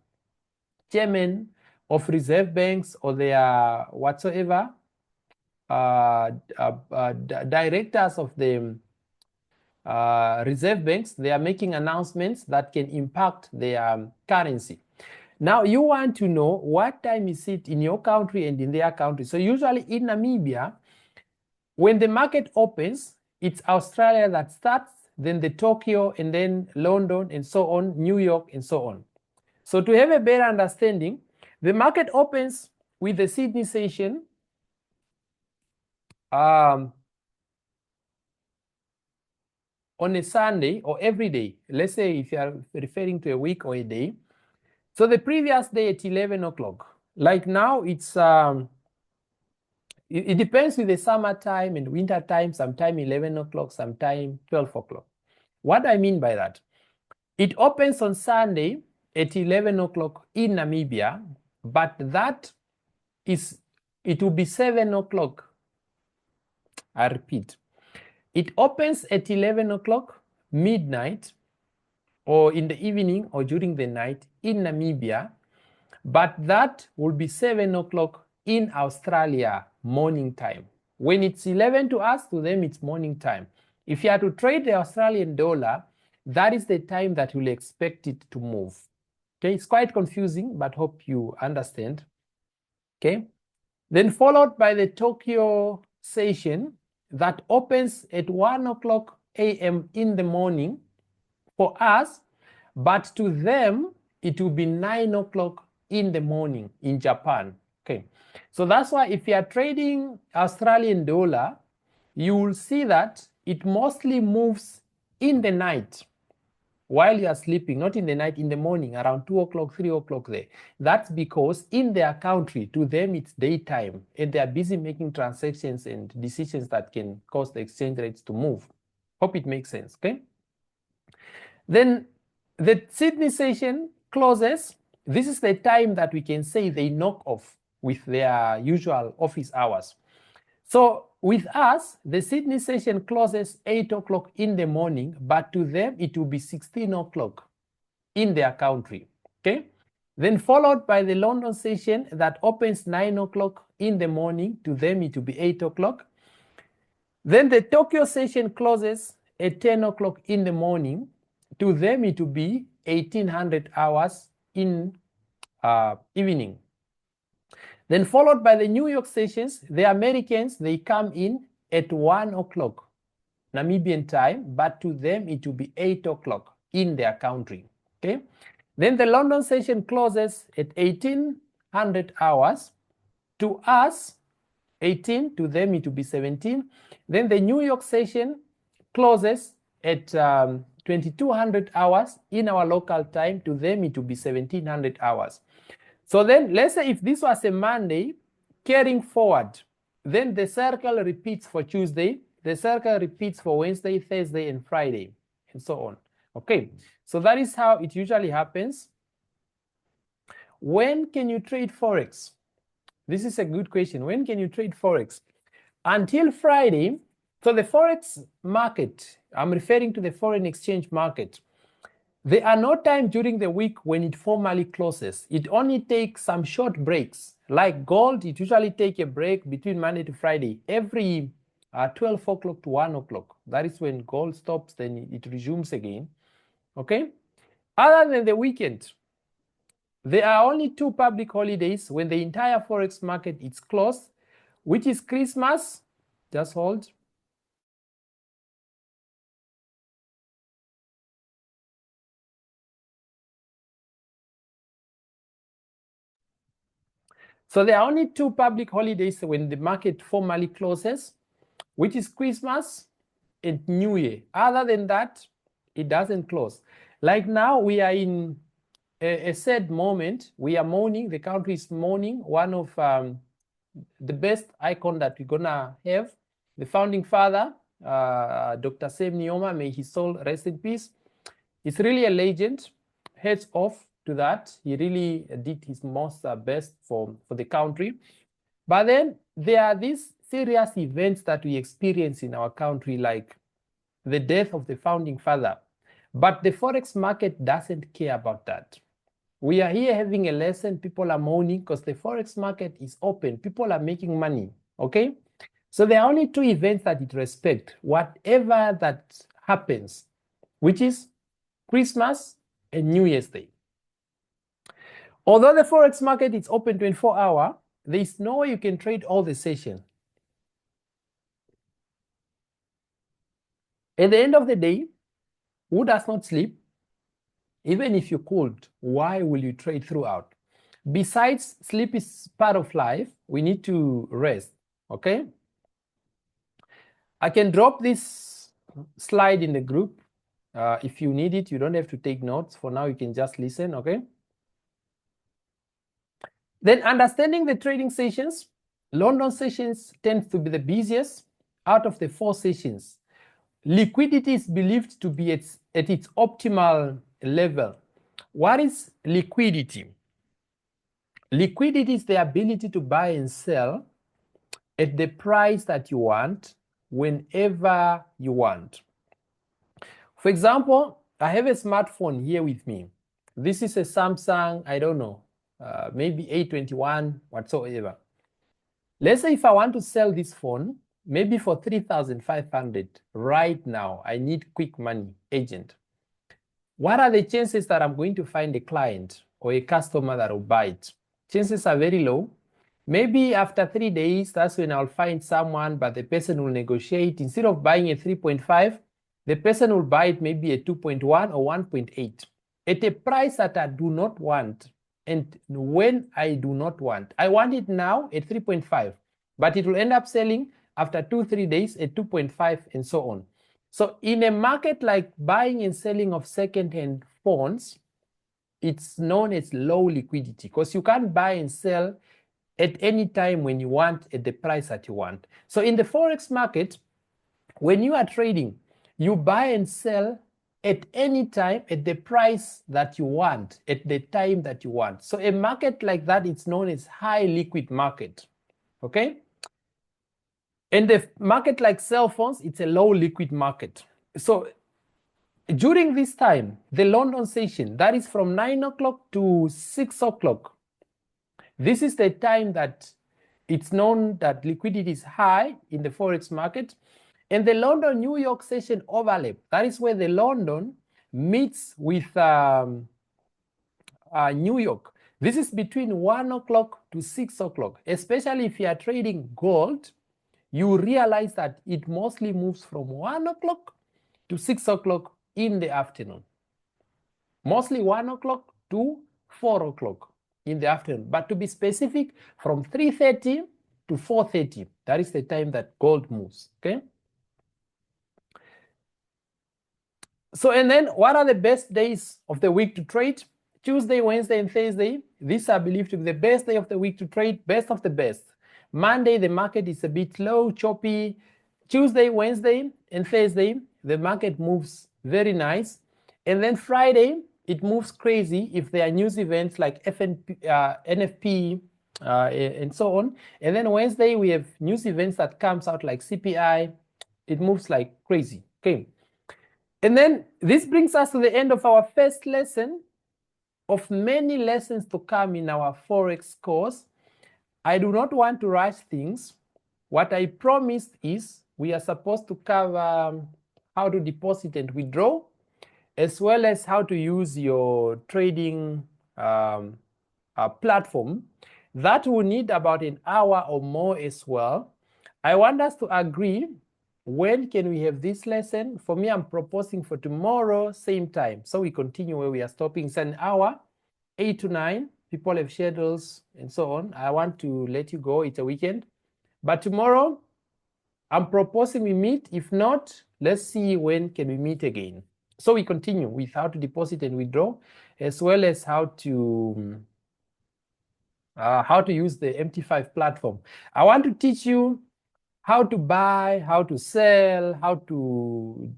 chairman of reserve banks or their whatsoever directors of the reserve banks, they are making announcements that can impact their currency. Now you want to know what time is it in your country and in their country. So usually in Namibia, when the market opens, it's Australia that starts, then the Tokyo, and then London, and so on, New York, and so on. So to have a better understanding, the market opens with the Sydney session on a Sunday or every day. Let's say if you are referring to a week or a day. So the previous day at 11 o'clock. Like now, it's it depends with the summertime and winter time, sometime 11 o'clock, sometime 12 o'clock. What I mean by that, it opens on Sunday at 11 o'clock in Namibia, but it will be 7 o'clock. I repeat, it opens at 11 o'clock midnight or in the evening or during the night in Namibia, but that will be 7 o'clock in Australia morning time. When it's 11 to us, to them it's morning time. If you are to trade the Australian dollar, that is the time that you'll expect it to move. Okay, it's quite confusing, but hope you understand. Okay, then followed by the Tokyo session that opens at 1 o'clock a.m. in the morning for us, but to them it will be 9 o'clock in the morning in Japan. Okay, so that's why if you are trading Australian dollar, you will see that it mostly moves in the night while you are sleeping, not in the night, in the morning, around 2 o'clock, 3 o'clock there. That's because in their country, to them it's daytime, and they are busy making transactions and decisions that can cause the exchange rates to move. Hope it makes sense, okay? Then the Sydney session closes. This is the time that we can say they knock off with their usual office hours. So with us, the Sydney session closes 8 o'clock in the morning, but to them it will be 16 o'clock in their country, okay? Then followed by the London session that opens 9 o'clock in the morning. To them it will be 8 o'clock. Then the Tokyo session closes at 10 o'clock in the morning. To them it will be 1800 hours in evening. Then followed by the New York sessions, the Americans, they come in at 1 o'clock Namibian time, but to them it will be 8 o'clock in their country, okay? Then the London session closes at 1800 hours. To us, 18, to them it will be 17. Then the New York session closes at 2200 hours in our local time. To them it will be 1700 hours. So then let's say if this was a Monday, carrying forward, then the circle repeats for Tuesday, the circle repeats for Wednesday, Thursday, and Friday, and so on. Okay, so that is how it usually happens. When can you trade Forex? This is a good question. When can you trade Forex? Until Friday. So the Forex market, I'm referring to the foreign exchange market. There are no times during the week when it formally closes. It only takes some short breaks. Like gold, it usually takes a break between Monday to Friday. Every 12 o'clock to 1 o'clock. That is when gold stops, then it resumes again. Okay? Other than the weekend, there are only 2 public holidays when the entire Forex market is closed, which is Christmas. Just hold. So there are only 2 public holidays when the market formally closes, which is Christmas and New Year. Other than that, it doesn't close. Like now, we are in a sad moment. We are mourning. The country is mourning one of the best icon that we're gonna have, the founding father, Dr. Sam Nujoma, may his soul rest in peace. He's really a legend. Heads off to that. He really did his most best for the country. But then there are these serious events that we experience in our country, like the death of the founding father. But the Forex market doesn't care about that. We are here having a lesson. People are mourning because the Forex market is open. People are making money, okay? So there are only 2 events that it respects, whatever that happens, which is Christmas and New Year's Day. Although the Forex market is open 24 hours, there is no way you can trade all the session. At the end of the day, who does not sleep? Even if you could, why will you trade throughout? Besides, sleep is part of life. We need to rest, okay? I can drop this slide in the group. If you need it, you don't have to take notes. For now, you can just listen, okay? Then understanding the trading sessions. London sessions tend to be the busiest out of the 4 sessions. Liquidity is believed to be at its optimal level. What is liquidity? Liquidity is the ability to buy and sell at the price that you want, whenever you want. For example, I have a smartphone here with me. This is a Samsung, I don't know, maybe A21, whatsoever. Let's say if I want to sell this phone, maybe for 3,500 right now. I need quick money, agent. What are the chances that I'm going to find a client or a customer that will buy it? Chances are very low. Maybe after 3 days, that's when I'll find someone, but the person will negotiate. Instead of buying a 3.5, the person will buy it maybe a 2.1 or 1.8 at a price that I do not want. And when I do not want, I want it now at 3.5, but it will end up selling after 2-3 days at 2.5 and so on. So in a market like buying and selling of second-hand phones, it's known as low liquidity because you can't buy and sell at any time when you want at the price that you want. So in the Forex market, when you are trading, you buy and sell at any time at the price that you want, at the time that you want. So a market like that, it's known as high liquid market, okay? And the market like cell phones, it's a low liquid market. So during this time, the London session, that is from 9 o'clock to 6 o'clock, this is the time that it's known that liquidity is high in the Forex market. And the London-New York session overlap, that is where the London meets with New York. This is between 1 o'clock to 6 o'clock, especially if you are trading gold. You realize that it mostly moves from 1 o'clock to 6 o'clock in the afternoon. Mostly 1 o'clock to 4 o'clock in the afternoon. But to be specific, from 3:30 to 4:30, that is the time that gold moves, okay? So, and then what are the best days of the week to trade? Tuesday, Wednesday, and Thursday. These are believed to be the best day of the week to trade, best of the best. Monday, the market is a bit low, choppy. Tuesday, Wednesday, and Thursday, the market moves very nice. And then Friday, it moves crazy if there are news events like NFP and so on. And then Wednesday, we have news events that comes out like CPI. It moves like crazy, okay? And then this brings us to the end of our first lesson of many lessons to come in our Forex course. I do not want to rush things. What I promised is we are supposed to cover how to deposit and withdraw, as well as how to use your trading platform. That will need about an hour or more as well. I want us to agree, when can we have this lesson? For me, I'm proposing for tomorrow, same time. So we continue where we are stopping. It's an hour, 8 to 9. People have schedules and so on. I want to let you go. It's a weekend. But tomorrow, I'm proposing we meet. If not, let's see when can we meet again. So we continue with how to deposit and withdraw, as well as how to use the MT5 platform. I want to teach you how to buy, how to sell, how to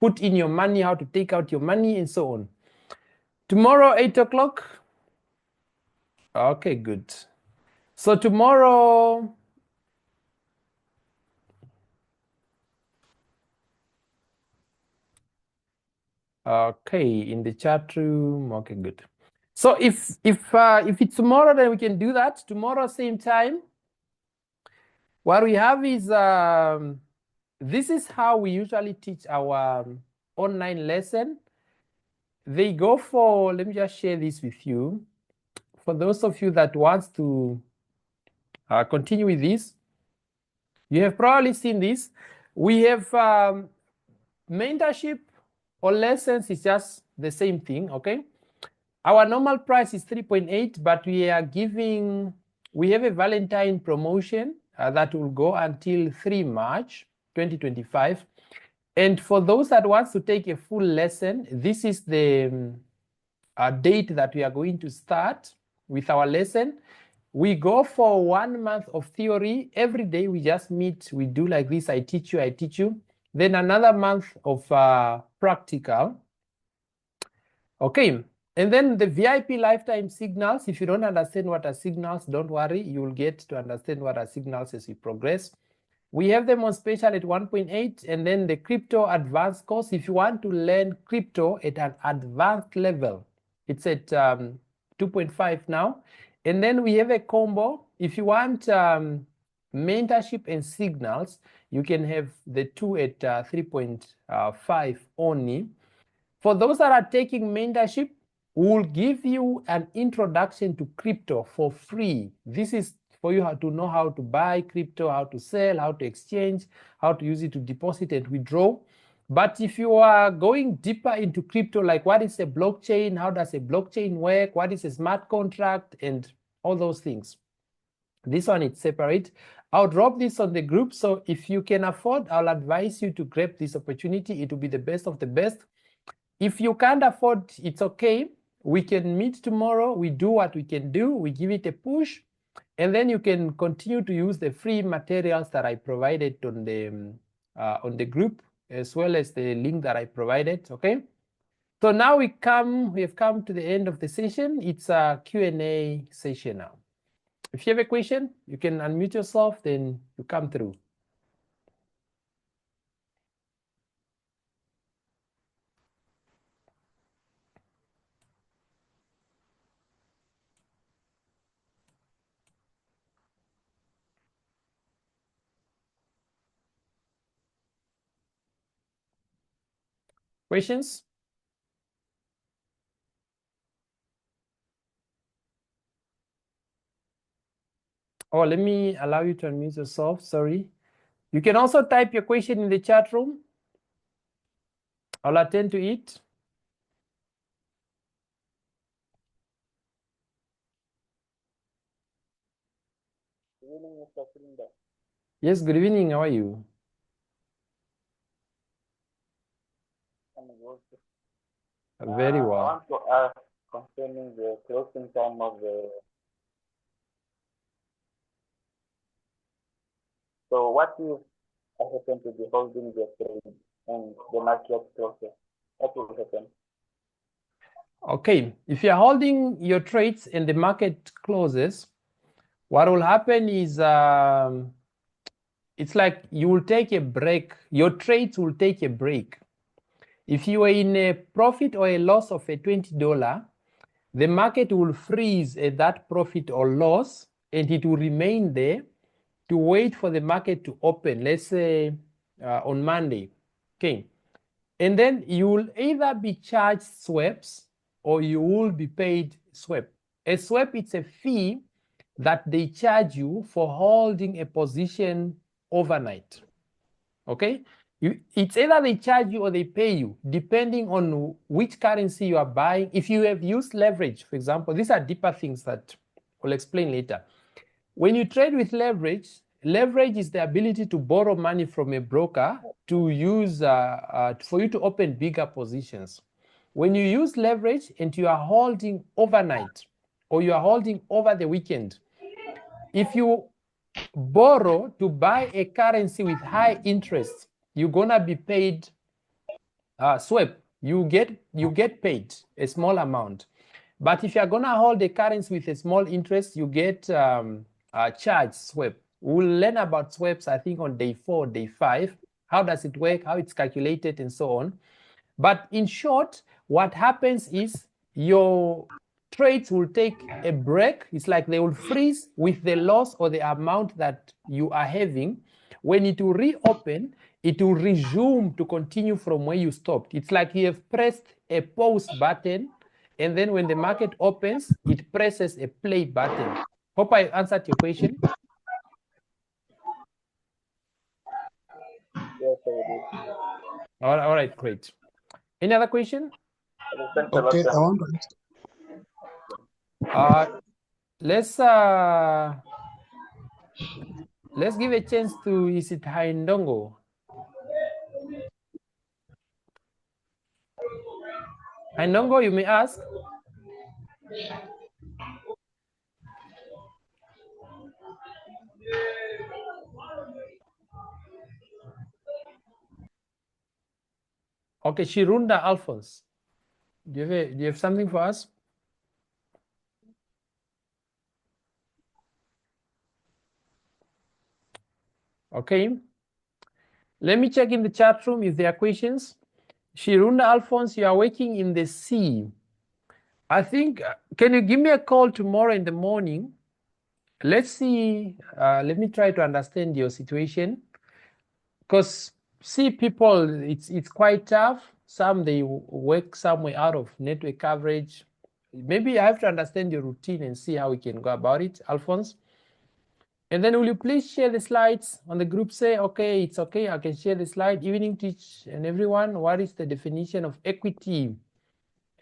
put in your money, how to take out your money, and so on. Tomorrow, 8 o'clock. Okay, good. So tomorrow, okay, in the chat room. Okay, good. So if it's tomorrow, then we can do that. Tomorrow, same time. What we have is this is how we usually teach our online lesson. They go for, let me just share this with you. For those of you that wants to continue with this, you have probably seen this. We have mentorship or lessons is just the same thing, okay? Our normal price is 3.8, but we are giving, we have a Valentine promotion that will go until 3 March 2025. And for those that wants to take a full lesson, this is the date that we are going to start with our lesson. We go for 1 month of theory. Every day we just meet, we do like this, I teach you. Then another month of practical. Okay, and then the VIP lifetime signals. If you don't understand what are signals, don't worry, you will get to understand what are signals as we progress. We have them on special at 1.8, and then the crypto advanced course. If you want to learn crypto at an advanced level, it's at 2.5 now. And then we have a combo. If you want mentorship and signals, you can have the two at 3.5 only. For those that are taking mentorship, we'll give you an introduction to crypto for free. This is for you to know how to buy crypto, how to sell, how to exchange, how to use it to deposit and withdraw. But if you are going deeper into crypto, like what is a blockchain, how does a blockchain work, what is a smart contract, and all those things, this one is separate. I'll drop this on the group. So if you can afford, I'll advise you to grab this opportunity. It will be the best of the best. If you can't afford, it's okay. We can meet tomorrow. We do what we can do. We give it a push. And then you can continue to use the free materials that I provided on the group, as well as the link that I provided, okay? So now we have come to the end of the session. It's a Q&A session now. If you have a question, you can unmute yourself, then you come through. Questions? Oh, let me allow you to unmute yourself. Sorry. You can also type your question in the chat room. I'll attend to it. Good evening, Mr. Cylinder. Yes, good evening. How are you? I'm good. Very I well. want to ask concerning the closing time of the. So, what if I happen to be holding the trade and the market closes? What will happen? Okay, if you're holding your trades and the market closes, what will happen is it's like you will take a break. Your trades will take a break. If you are in a profit or a loss of a $20, the market will freeze at that profit or loss, and it will remain there to wait for the market to open, let's say on Monday. Okay. And then you will either be charged swaps or you will be paid swap. A swap, it's a fee that they charge you for holding a position overnight. Okay? It's either they charge you or they pay you, depending on which currency you are buying. If you have used leverage, for example, these are deeper things that I'll explain later. When you trade with leverage, leverage is the ability to borrow money from a broker to use for you to open bigger positions. When you use leverage and you are holding overnight or you are holding over the weekend, if you borrow to buy a currency with high interest, you're gonna be paid swap. You get paid a small amount. But if you're gonna hold a currency with a small interest, you get charged swap. We'll learn about swaps, I think, on day 4, day 5. How does it work, how it's calculated, and so on. But in short, what happens is your trades will take a break. It's like they will freeze with the loss or the amount that you are having. When it will reopen, it will resume to continue from where you stopped. It's like you have pressed a pause button, and then when the market opens, it presses a play button. Hope I answered your question. Yes, I did. All right, great. Any other question? Thanks a lot, Okay, sir. I want to let's give a chance to, is it Haindongo? Haindongo, you may ask. Okay, Shirunda Alphonse. Do you have something for us? Okay. Let me check in the chat room if there are questions. Shirunda Alphonse, you are working in the sea. I think, can you give me a call tomorrow in the morning? let's see. Let me try to understand your situation. Because see, people, it's quite tough. Some they work somewhere out of network coverage. Maybe I have to understand your routine and see how we can go about it, Alphonse. And then will you please share the slides on the group? Say, okay, it's okay, I can share the slide. Evening teach and everyone, what is the definition of equity?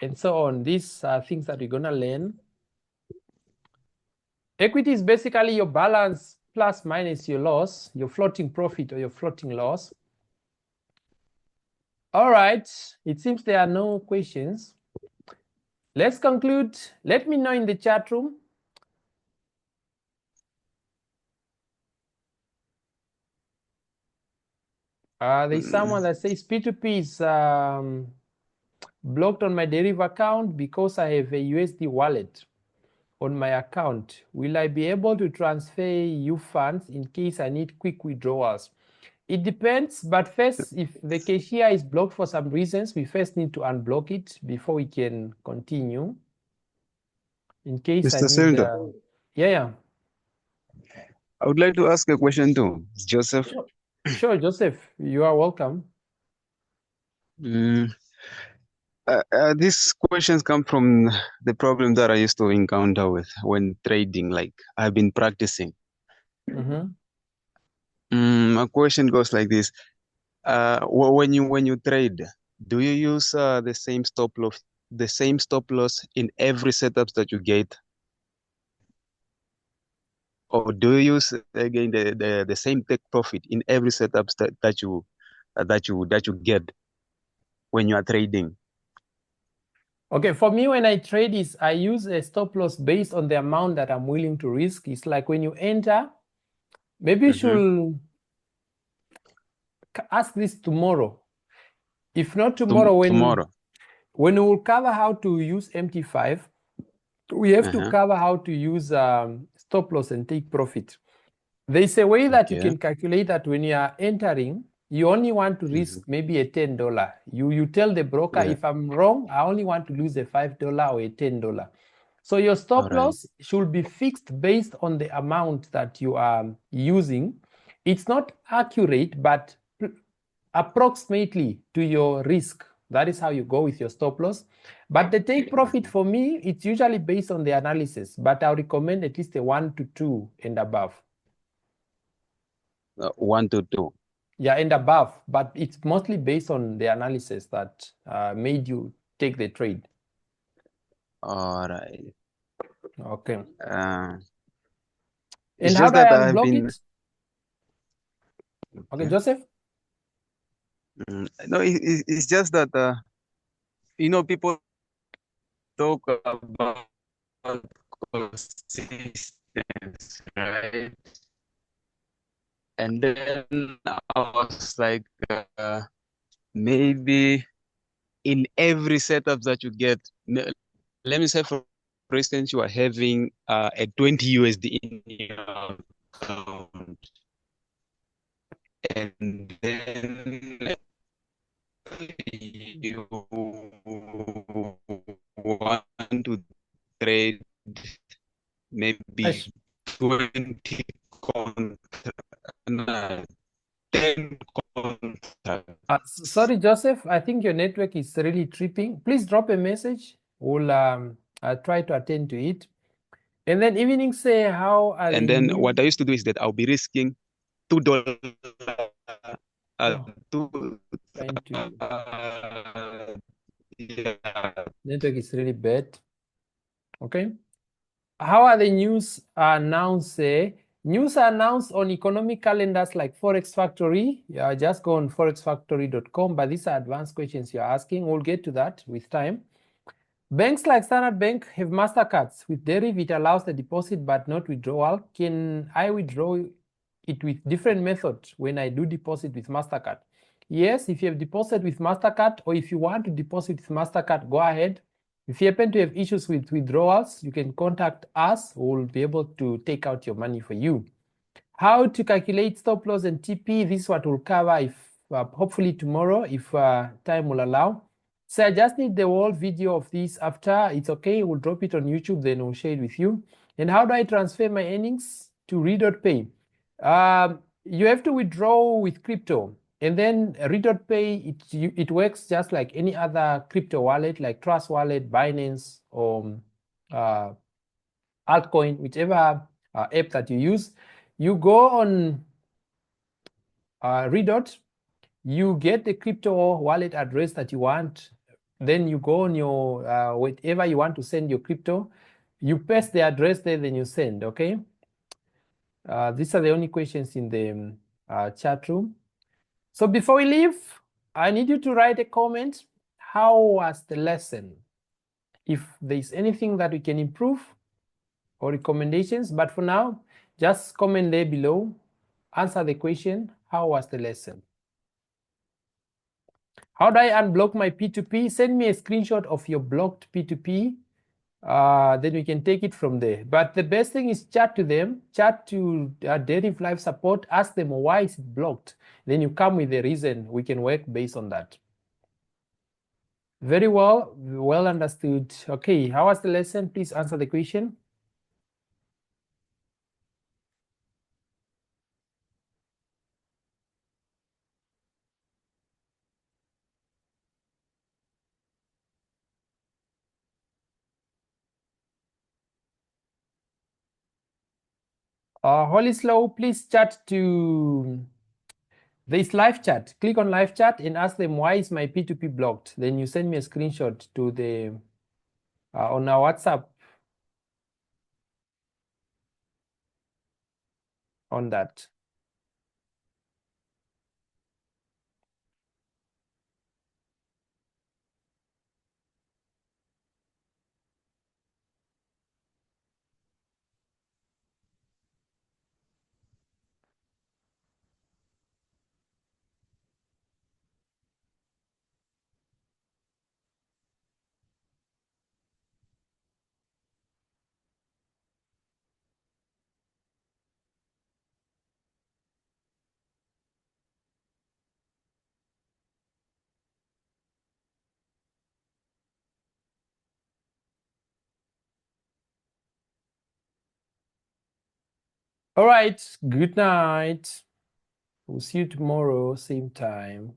And so on. These are things that we're gonna learn. Equity is basically your balance plus minus your loss, your floating profit or your floating loss. All right, it seems there are no questions. Let's conclude. Let me know in the chat room. There's someone that says P2P is blocked on my derivative account because I have a USD wallet on my account. Will I be able to transfer you funds in case I need quick withdrawals? It depends, but first, if the cashier is blocked for some reasons, we first need to unblock it before we can continue. In case Mr. I need, Silda, yeah. I would like to ask a question too, Joseph. Sure, Joseph, you are welcome. These questions come from the problem that I used to encounter with when trading. Like I've been practicing. My question goes like this: when you trade, do you use the same stop loss in every setups that you get, or do you use again the same take profit in every setups that you get when you are trading? Okay, for me, when I trade, I use a stop loss based on the amount that I'm willing to risk. It's like when you enter, maybe you should ask this tomorrow. If not tomorrow, when we will cover how to use MT5, we have to cover how to use stop loss and take profit. There's a way that you can calculate that when you are entering, you only want to risk maybe a $10. You tell the broker, if I'm wrong, I only want to lose a $5 or a $10. So your stop loss should be fixed based on the amount that you are using. It's not accurate, but approximately to your risk. That is how you go with your stop loss. But the take profit for me, it's usually based on the analysis, but I recommend at least a 1 to 2 and above. 1 to 2. Yeah, and above, but it's mostly based on the analysis that made you take the trade. All right. Okay. And how do I unblock it? Okay, Joseph? No, it's just that, people talk about consistency, right? And then I was like, maybe in every setup that you get, let me say for instance, you are having a 20 USD in your account, and then you want to trade maybe 20 10 contracts. Sorry, Joseph, I think your network is really tripping. Please drop a message. We'll I'll try to attend to it. And then evening say how are and then what I used to do is that I'll be risking $2. Network is really bad. Okay. How are the news announced? News are announced on economic calendars like Forex Factory. Yeah, just go on forexfactory.com, but these are advanced questions you're asking. We'll get to that with time. Banks like Standard Bank have MasterCards. With derivative, it allows the deposit but not withdrawal. Can I withdraw it with different methods when I do deposit with MasterCard? Yes, if you have deposited with MasterCard, or if you want to deposit with MasterCard, go ahead. If you happen to have issues with withdrawals, you can contact us. We'll be able to take out your money for you. How to calculate stop loss and TP, this is what we'll cover if hopefully tomorrow, if time will allow. So I just need the whole video of this after. It's okay, we'll drop it on YouTube, then we'll share it with you. And how do I transfer my earnings to Re.Pay? You have to withdraw with crypto, and then Re.Pay, it works just like any other crypto wallet, like Trust Wallet, Binance, or altcoin, whichever app that you use. You go on Redot, you get the crypto wallet address that you want. Then you go on your whatever you want to send your crypto. You paste the address there, then you send. Okay. These are the only questions in the chat room. So before we leave, I need you to write a comment. How was the lesson? If there's anything that we can improve or recommendations, but for now, just comment there below. Answer the question, how was the lesson? How do I unblock my P2P? Send me a screenshot of your blocked P2P. Then we can take it from there. But the best thing is chat to them, chat to Deriv Live Support, ask them why is it blocked. Then you come with a reason. We can work based on that. Very well, well understood. Okay, how was the lesson? Please answer the question. Holy Slow, please chat to this live chat. Click on live chat and ask them why is my P2P blocked. Then you send me a screenshot to the on our WhatsApp on that. All right, good night. We'll see you tomorrow, same time.